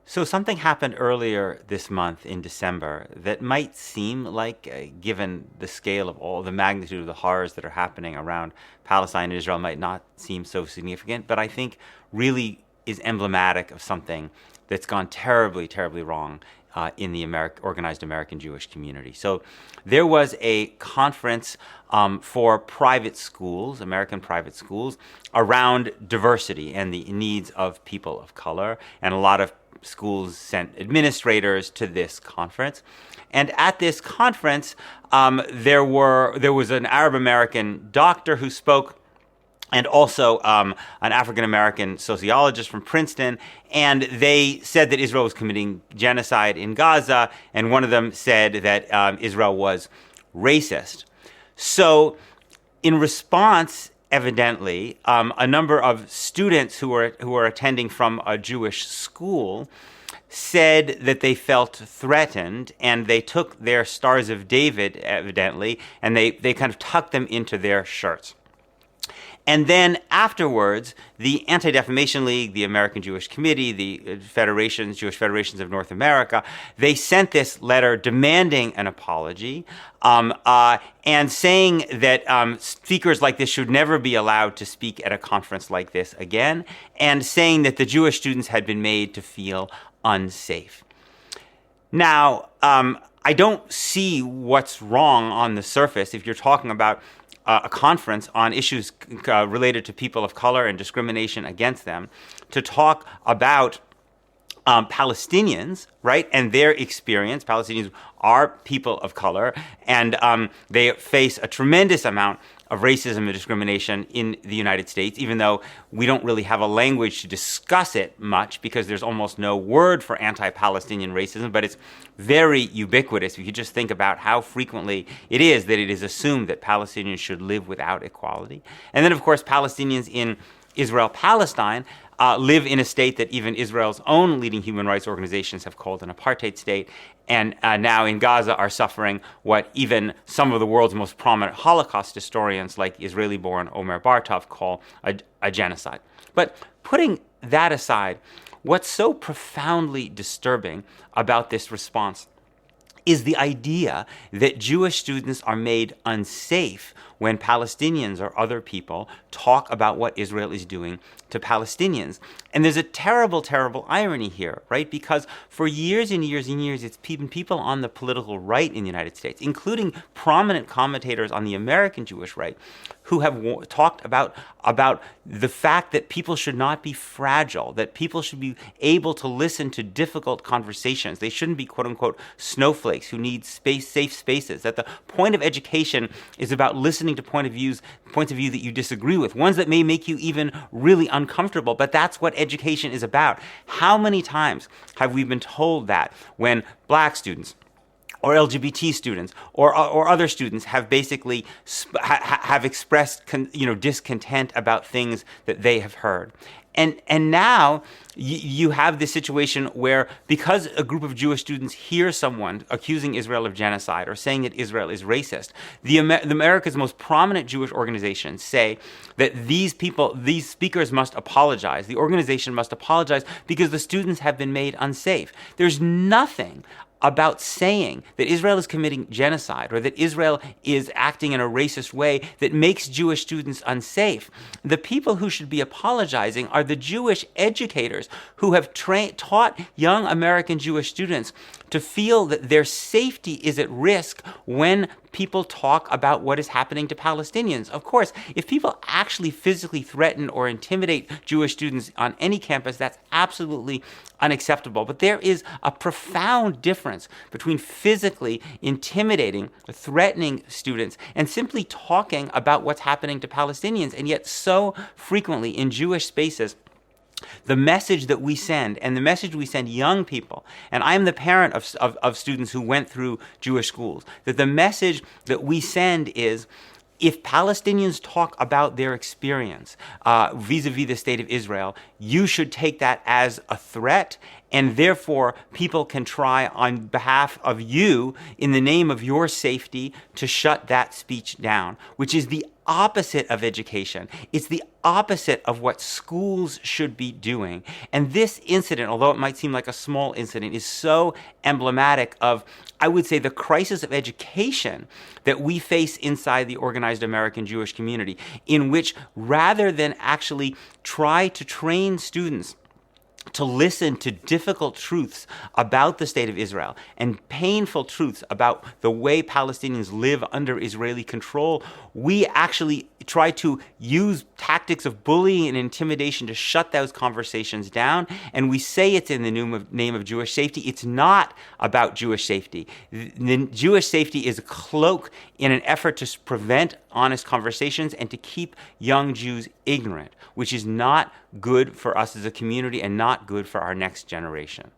So something happened earlier this month in December that might seem like, given the scale of all the magnitude of the horrors that are happening around Palestine and Israel, might not seem so significant, but I think really is emblematic of something that's gone terribly, terribly wrong in the organized American Jewish community. So there was a conference for private schools, American private schools, around diversity and the needs of people of color, and a lot of schools sent administrators to this conference. And at this conference, there was an Arab American doctor who spoke, and also an African American sociologist from Princeton, and they said that Israel was committing genocide in Gaza, and one of them said that Israel was racist. So, in response, evidently, a number of students who were attending from a Jewish school said that they felt threatened, and they took their Stars of David, evidently, and they kind of tucked them into their shirts. And then afterwards, the Anti-Defamation League, the American Jewish Committee, the Jewish Federations of North America, they sent this letter demanding an apology and saying that speakers like this should never be allowed to speak at a conference like this again, and saying that the Jewish students had been made to feel unsafe. Now, I don't see what's wrong on the surface if you're talking about a conference on issues related to people of color and discrimination against them, to talk about Palestinians, right, and their experience. Palestinians are people of color, and they face a tremendous amount of racism and discrimination in the United States, even though we don't really have a language to discuss it much because there's almost no word for anti-Palestinian racism, but it's very ubiquitous. If you just think about how frequently it is assumed that Palestinians should live without equality. And then, of course, Palestinians in Israel-Palestine live in a state that even Israel's own leading human rights organizations have called an apartheid state, and now in Gaza are suffering what even some of the world's most prominent Holocaust historians, like Israeli-born Omer Bartov, call a genocide. But putting that aside, what's so profoundly disturbing about this response is the idea that Jewish students are made unsafe when Palestinians or other people talk about what Israel is doing to Palestinians. And there's a terrible, terrible irony here, right? Because for years and years and years, it's been people on the political right in the United States, including prominent commentators on the American Jewish right, who have talked about the fact that people should not be fragile, that people should be able to listen to difficult conversations. They shouldn't be, quote unquote, snowflakes who need safe spaces, that the point of education is about listening to points of view that you disagree with, ones that may make you even really uncomfortable, but that's what education is about. How many times have we been told that when black students or LGBT students or other students have basically have expressed discontent about things that they have heard? And now you have this situation where, because a group of Jewish students hear someone accusing Israel of genocide or saying that Israel is racist, the America's most prominent Jewish organizations say that these speakers must apologize. The organization must apologize because the students have been made unsafe. There's nothing about saying that Israel is committing genocide or that Israel is acting in a racist way that makes Jewish students unsafe. The people who should be apologizing are the Jewish educators who have taught young American Jewish students to feel that their safety is at risk when people talk about what is happening to Palestinians. Of course, if people actually physically threaten or intimidate Jewish students on any campus, that's absolutely unacceptable. But there is a profound difference between physically intimidating, threatening students and simply talking about what's happening to Palestinians. And yet so frequently in Jewish spaces, the message that we send, and the message we send young people, and I'm the parent of students who went through Jewish schools, that the message that we send is, if Palestinians talk about their experience vis-a-vis the state of Israel, you should take that as a threat, and therefore people can try on behalf of you, in the name of your safety, to shut that speech down, which is the opposite of education. It's the opposite of what schools should be doing. And this incident, although it might seem like a small incident, is so emblematic of, I would say, the crisis of education that we face inside the organized American Jewish community, in which rather than actually try to train students to listen to difficult truths about the state of Israel and painful truths about the way Palestinians live under Israeli control, we actually try to use tactics of bullying and intimidation to shut those conversations down. And we say it's in the name of Jewish safety. It's not about Jewish safety. The Jewish safety is a cloak in an effort to prevent honest conversations and to keep young Jews ignorant, which is not good for us as a community and not good for our next generation.